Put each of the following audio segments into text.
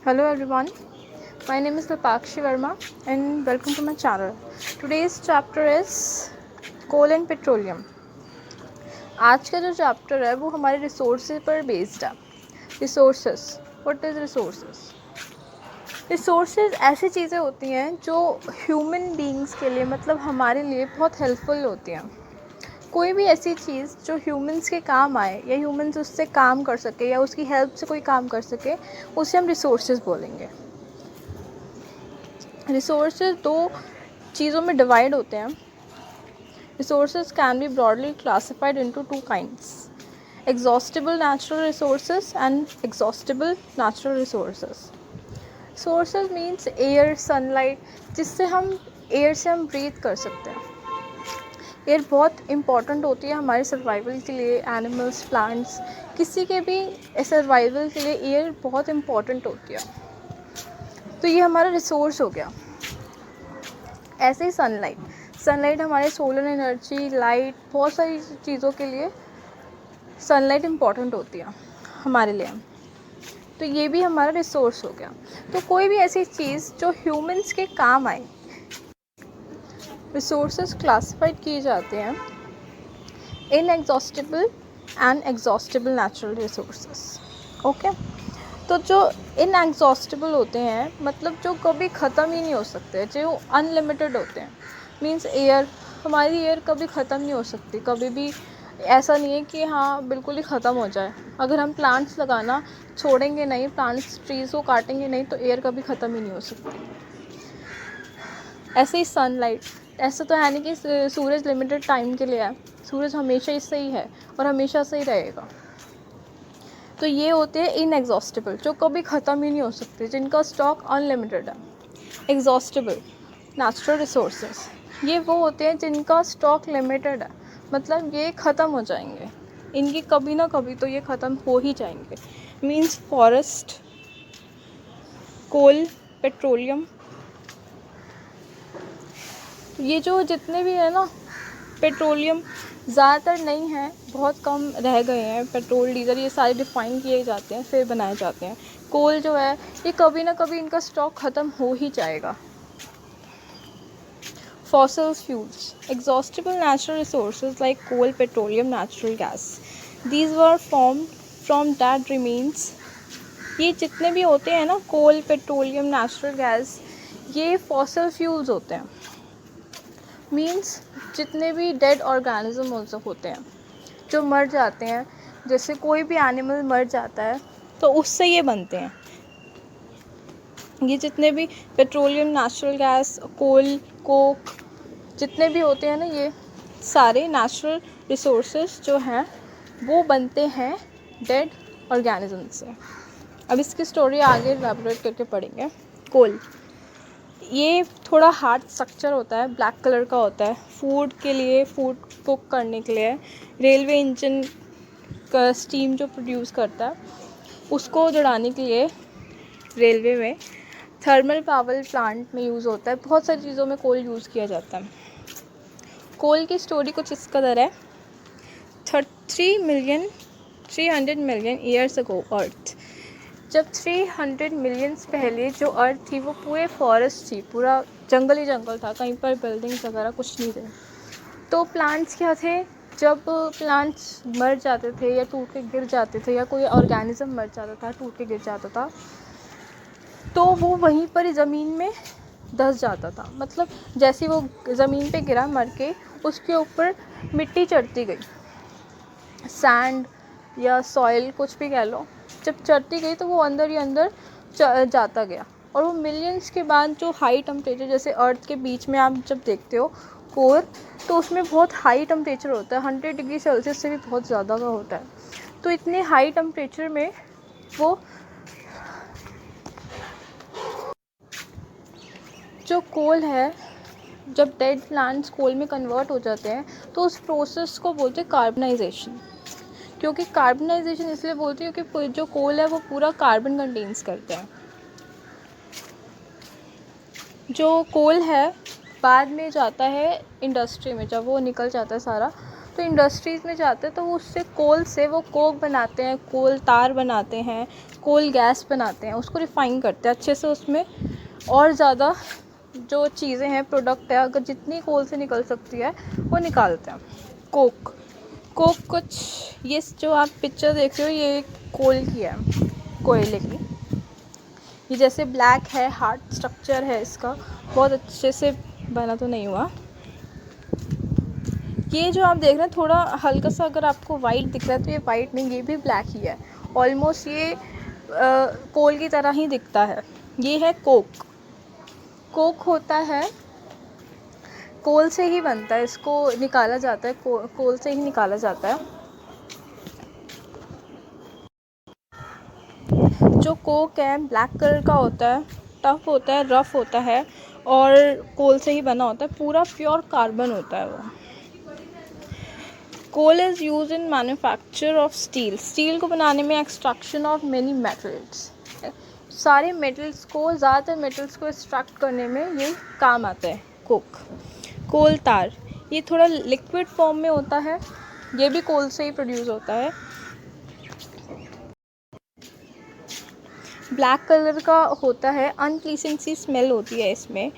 Hello everyone, my name is Dipakshi Verma and welcome to my channel. Today's chapter is coal and petroleum. आज का जो chapter है वो हमारे resources पर बेस्ड है. Resources, what is resources? Resources ऐसी चीज़ें होती हैं जो ह्यूमन बीइंग्स के लिए मतलब हमारे लिए बहुत हेल्पफुल होती हैं. कोई भी ऐसी चीज़ जो ह्यूमंस के काम आए या ह्यूमंस उससे काम कर सके या उसकी हेल्प से कोई काम कर सके, उसे हम रिसोर्सेज बोलेंगे. रिसोर्सेज दो चीज़ों में डिवाइड होते हैं. Resources can be broadly classified into two kinds: exhaustible natural resources and exhaustible natural resources. Sources means air, sunlight, जिससे हम एयर से हम ब्रीथ कर सकते हैं. एयर बहुत इम्पॉर्टेंट होती है हमारे सर्वाइवल के लिए. एनिमल्स, प्लांट्स, किसी के भी सर्वाइवल के लिए एयर बहुत इम्पॉर्टेंट होती है. तो ये हमारा रिसोर्स हो गया. ऐसे ही सनलाइट हमारे सोलर एनर्जी, लाइट, बहुत सारी चीज़ों के लिए सनलाइट इम्पॉर्टेंट होती है हमारे लिए. तो ये भी हमारा रिसोर्स हो गया. तो कोई भी ऐसी चीज़ जो ह्यूमंस के काम आए, रिसोर्सेज क्लासिफाइड किए जाते हैं inexhaustible and exhaustible natural resources. Okay, तो जो इनएग्जॉस्टिबल होते हैं मतलब जो कभी ख़त्म ही नहीं हो सकते, जो अनलिमिटेड होते हैं. मीन्स एयर, हमारी एयर कभी ख़त्म नहीं हो सकती. कभी भी ऐसा नहीं है कि हाँ बिल्कुल ही ख़त्म हो जाए. अगर हम प्लांट्स लगाना छोड़ेंगे नहीं, प्लांट्स ट्रीज़ को काटेंगे नहीं, तो एयर कभी ख़त्म ही नहीं हो सकती. ऐसे ही सनलाइट, ऐसा तो है नहीं कि सूरज लिमिटेड टाइम के लिए है. सूरज हमेशा ही सही है और हमेशा से ही रहेगा. तो ये होते हैं इनएग्जॉस्टिबल, जो कभी ख़त्म ही नहीं हो सकते, जिनका स्टॉक अनलिमिटेड है. एग्जॉस्टिबल नेचुरल रिसोर्सेज, ये वो होते हैं जिनका स्टॉक लिमिटेड है, मतलब ये ख़त्म हो जाएंगे. इनकी कभी ना कभी तो ये ख़त्म हो ही जाएंगे. मीन्स फॉरेस्ट, कोल, पेट्रोलियम, ये जो जितने भी है ना, पेट्रोलियम ज़्यादातर नहीं है, बहुत कम रह गए हैं. पेट्रोल, डीजल, ये सारे डिफ़ाइन किए जाते हैं, फिर बनाए जाते हैं. कोल जो है ये कभी ना कभी इनका स्टॉक ख़त्म हो ही जाएगा. Fossil fuels, exhaustible natural resources like coal, petroleum, natural gas, these were form from that remains. ये जितने भी होते हैं ना, कोल, पेट्रोलियम, नेचुरल गैस, ये फॉसिल फ्यूल्स होते हैं. मीन्स जितने भी डेड ऑर्गेनिज्म होते हैं जो मर जाते हैं, जैसे कोई भी एनिमल मर जाता है तो उससे ये बनते हैं. ये जितने भी पेट्रोलियम, नेचुरल गैस, कोल, कोक, जितने भी होते हैं ना, ये सारे नेचुरल रिसोर्सेज जो हैं वो बनते हैं डेड ऑर्गेनिज्म से. अब इसकी स्टोरी आगे एलैबोरेट करके पढ़ेंगे. कोल, ये थोड़ा हार्ड स्ट्रक्चर होता है, ब्लैक कलर का होता है. फूड के लिए, फूड कुक करने के लिए, रेलवे इंजन का स्टीम जो प्रोड्यूस करता है उसको जलाने के लिए रेलवे में, थर्मल पावर प्लांट में यूज़ होता है. बहुत सारी चीज़ों में कोल यूज़ किया जाता है. कोल की स्टोरी कुछ इस कदर है. 300 मिलियन ईयर्स अगो अर्थ, जब 300 मिलियंस पहले जो अर्थ थी वो पूरे फॉरेस्ट थी, पूरा जंगल ही जंगल था, कहीं पर बिल्डिंग्स वगैरह कुछ नहीं थे. तो प्लांट्स क्या थे, जब प्लांट्स मर जाते थे या टूट के गिर जाते थे या कोई ऑर्गेनिज्म मर जाता था, टूट के गिर जाता था, तो वो वहीं पर ज़मीन में धंस जाता था. मतलब जैसे वो ज़मीन पे गिरा मर के, उसके ऊपर मिट्टी चढ़ती गई, सैंड या सॉइल कुछ भी कह लो. जब चढ़ती गई तो वो अंदर ही अंदर जाता गया. और वो मिलियंस के बाद जो हाई टेम्परेचर, जैसे अर्थ के बीच में आप जब देखते हो कोर, तो उसमें बहुत हाई टेम्परेचर होता है, 100 डिग्री सेल्सियस से भी बहुत ज़्यादा का होता है. तो इतने हाई टेम्परेचर में वो जो कोल है, जब डेड प्लांट्स कोल में कन्वर्ट हो जाते हैं तो उस प्रोसेस को बोलते हैं कार्बनाइजेशन. क्योंकि कार्बनाइजेशन इसलिए बोलती हूँ क्योंकि जो कोल है वो पूरा कार्बन कंटेन्स करते हैं. जो कोल है बाद में जाता है इंडस्ट्री में, जब वो निकल जाता है सारा, तो इंडस्ट्रीज़ में जाते हैं तो वो उससे कोल से वो कोक बनाते हैं, कोल तार बनाते हैं, कोल गैस बनाते हैं, उसको रिफ़ाइन करते हैं अच्छे से। उसमें और ज़्यादा जो चीज़ें हैं, प्रोडक्ट है, अगर जितनी कोल से निकल सकती है वो निकालते हैं। कोक कुछ ये जो आप पिक्चर देख रहे हो ये कोल की है, कोयले की। ये जैसे ब्लैक है, हार्ड स्ट्रक्चर है इसका, बहुत अच्छे से बना तो नहीं हुआ। ये जो आप देख रहे हैं थोड़ा हल्का सा अगर आपको वाइट दिख रहा है तो ये वाइट नहीं, ये भी ब्लैक ही है। ऑलमोस्ट ये कोल की तरह ही दिखता है। ये है कोक। कोक होता है कोल से ही बनता है, इसको निकाला जाता है, कोल से ही निकाला जाता है। जो कोक है ब्लैक कलर का होता है, टफ होता है, रफ़ होता है और कोल से ही बना होता है, पूरा प्योर कार्बन होता है वो। Coal is use in manufacture of steel को बनाने में, एक्सट्रैक्शन ऑफ मेनी मेटल्स, सारे मेटल्स को, ज़्यादातर मेटल्स को एक्सट्रैक्ट करने में ये काम आता है कोक। कोल तार, ये थोड़ा लिक्विड फॉर्म में होता है, ये भी कोल से ही प्रोड्यूस होता है। ब्लैक कलर का होता है, अनप्लीजेंट सी स्मेल होती है इसमें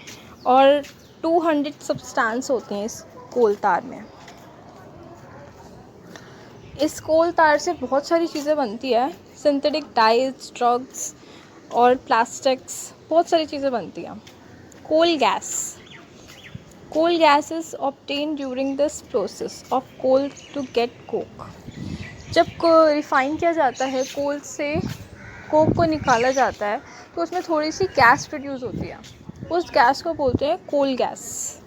और 200 सब्सटेंस होते हैं इस कोल तार में। इस कोल तार से बहुत सारी चीज़ें बनती है, सिंथेटिक डाइज, ड्रग्स और प्लास्टिक्स, बहुत सारी चीज़ें बनती हैं। Coal gas is obtain during this process of coal to get coke. जब रिफ़ाइन किया जाता है, कोल से कोक को निकाला जाता है तो उसमें थोड़ी सी गैस प्रोड्यूस होती है, उस गैस को बोलते हैं कोल गैस।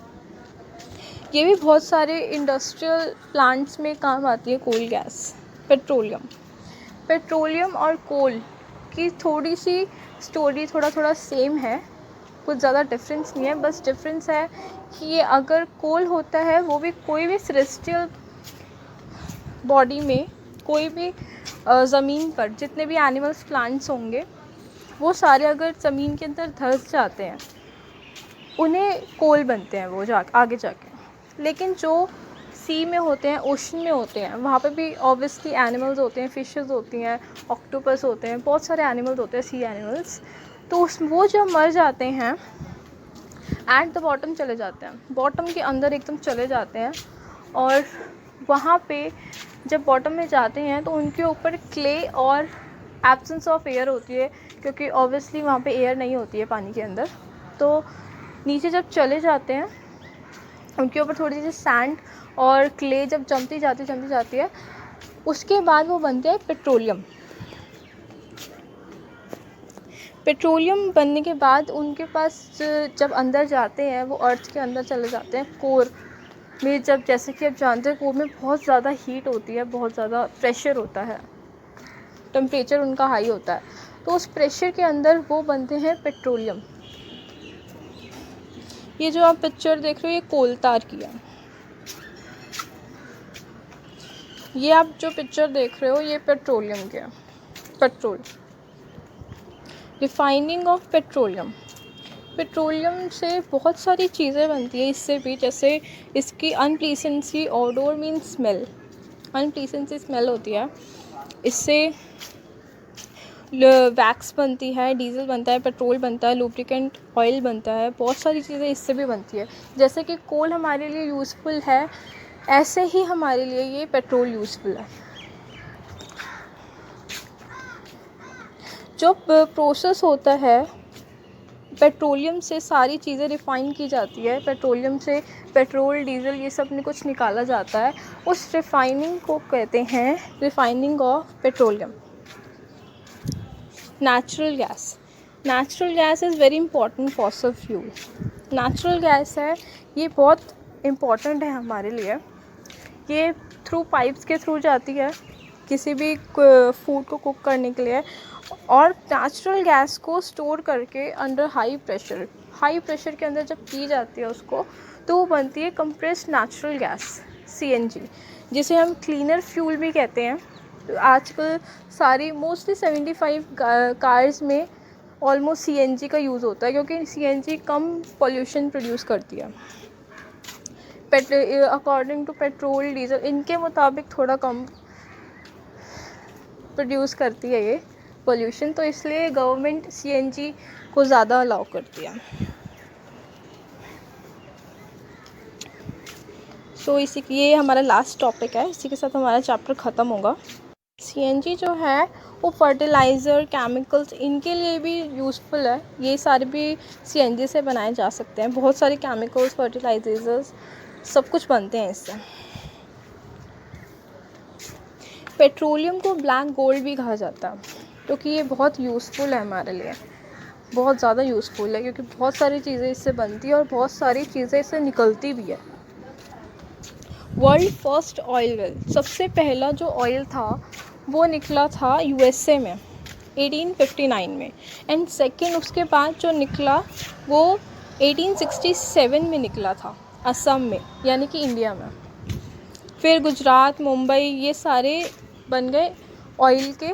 ये भी बहुत सारे इंडस्ट्रियल प्लांट्स में काम आती है कोल गैस। पेट्रोलियम और कोल की थोड़ी सी स्टोरी थोड़ा सेम है, कुछ ज़्यादा डिफरेंस नहीं है। बस डिफरेंस है कि ये अगर कोल होता है वो भी कोई भी सेलेस्टियल बॉडी में, कोई भी ज़मीन पर जितने भी एनिमल्स, प्लांट्स होंगे वो सारे अगर ज़मीन के अंदर धंस जाते हैं, उन्हें कोल बनते हैं वो आगे जाके। लेकिन जो सी में होते हैं, ओशन में होते हैं, वहाँ पे भी ऑब्वियसली एनिमल्स होते हैं, फिशेस होती हैं, ऑक्टोपस होते हैं, बहुत सारे एनिमल्स होते हैं, सी एनिमल्स। तो वो जब मर जाते हैं एट द बॉटम चले जाते हैं, बॉटम के अंदर एकदम चले जाते हैं और वहाँ पे जब बॉटम में जाते हैं तो उनके ऊपर क्ले और एब्सेंस ऑफ एयर होती है, क्योंकि ऑब्वियसली वहाँ पे एयर नहीं होती है पानी के अंदर। तो नीचे जब चले जाते हैं उनके ऊपर थोड़ी सी सैंड और क्ले जब जमती जाती है, उसके बाद वो बनते हैं पेट्रोलियम बनने के बाद उनके पास जब अंदर जाते हैं, वो अर्थ के अंदर चले जाते हैं। कोर में जब, जैसे कि आप जानते हैं, कोर में बहुत ज़्यादा हीट होती है, बहुत ज़्यादा प्रेशर होता है, टेम्परेचर उनका हाई होता है, तो उस प्रेशर के अंदर वो बनते हैं पेट्रोलियम। ये जो आप पिक्चर देख रहे हो ये कोल तार की है। ये आप जो पिक्चर देख रहे हो ये पेट्रोलियम के है, पेट्रोल। रिफाइनिंग ऑफ पेट्रोलियम से बहुत सारी चीज़ें बनती है इससे भी, जैसे इसकी अनप्लीसेंसी ऑडोर मीन स्मेल, अनप्लीसेंसी स्मेल होती है इससे। वैक्स बनती है, डीजल बनता है, पेट्रोल बनता है, लुब्रिकेंट ऑयल बनता है, बहुत सारी चीज़ें इससे भी बनती है। जैसे कि कोल हमारे लिए यूज़फुल है, ऐसे ही हमारे लिए ये पेट्रोल यूज़फुल है। जो प्रोसेस होता है, पेट्रोलियम से सारी चीज़ें रिफ़ाइन की जाती है, पेट्रोलियम से पेट्रोल, डीजल, ये सब में कुछ निकाला जाता है, उस रिफ़ाइनिंग को कहते हैं refining of petroleum. Natural gas is very important fossil fuel. Natural gas है, ये बहुत इम्पॉर्टेंट है हमारे लिए। ये थ्रू पाइप्स के थ्रू जाती है किसी भी फूड को कुक करने के लिए, और नेचुरल गैस को स्टोर करके अंडर हाई प्रेशर के अंदर जब की जाती है उसको, तो वो बनती है कंप्रेस्ड नेचुरल गैस, CNG, जिसे हम क्लीनर फ्यूल भी कहते हैं। तो आजकल सारी मोस्टली 75 कार्स में ऑलमोस्ट CNG का यूज़ होता है, क्योंकि CNG कम पोल्यूशन प्रोड्यूस करती है। अकॉर्डिंग टू पेट्रोल डीजल इनके मुताबिक थोड़ा कम प्रोड्यूस करती है ये पोल्यूशन, तो इसलिए गवर्नमेंट सीएनजी को ज़्यादा अलाउ करती है। सो इसी ये हमारा लास्ट टॉपिक है, इसी के साथ हमारा चैप्टर ख़त्म होगा। सीएनजी जो है वो फर्टिलाइज़र, केमिकल्स इनके लिए भी यूज़फुल है। ये सारे भी सीएनजी से बनाए जा सकते हैं। बहुत सारे केमिकल्स, फर्टिलाइजर्स सब कुछ बनते हैं इससे। पेट्रोलियम को ब्लैक गोल्ड भी कहा जाता है, क्योंकि ये बहुत यूज़फुल है हमारे लिए, बहुत ज़्यादा यूज़फुल है, क्योंकि बहुत सारी चीज़ें इससे बनती है और बहुत सारी चीज़ें इससे निकलती भी है। वर्ल्ड फर्स्ट ऑयल वेल, सबसे पहला जो ऑयल था वो निकला था यूएसए में 1859 में, एंड सेकंड उसके बाद जो निकला वो 1867 में निकला था असम में, यानी कि इंडिया में। फिर गुजरात, मुंबई ये सारे बन गए ऑयल के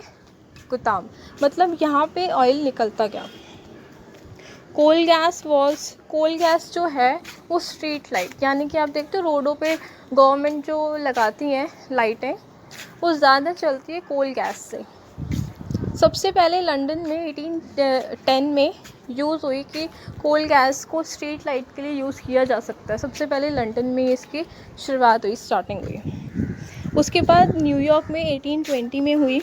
गोदाम, मतलब यहाँ पे ऑयल निकलता गया। कोल गैस जो है वो स्ट्रीट लाइट, यानी कि आप देखते हो रोडों पे गवर्नमेंट जो लगाती हैं लाइटें, वो ज़्यादा चलती है कोल गैस से। सबसे पहले लंदन में 1810 में यूज़ हुई कि कोल गैस को स्ट्रीट लाइट के लिए यूज़ किया जा सकता है। सबसे पहले लंदन में इसकी शुरुआत हुई, स्टार्टिंग हुई। उसके बाद न्यूयॉर्क में 1820 में हुई।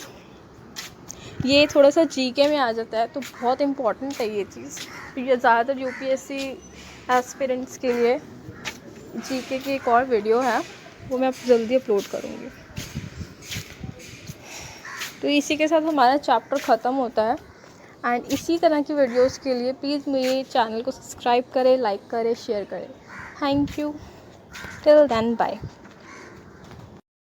ये थोड़ा सा जीके में आ जाता है, तो बहुत इम्पॉर्टेंट है ये चीज़। ये ज़्यादातर यूपीएससी एस्पिरेंट्स के लिए जीके की एक और वीडियो है, वो मैं जल्दी अपलोड करूँगी। तो इसी के साथ हमारा चैप्टर ख़त्म होता है। एंड इसी तरह की वीडियोस के लिए प्लीज़ मेरे चैनल को सब्सक्राइब करें, लाइक करें, शेयर करें। Thank you. Till then bye.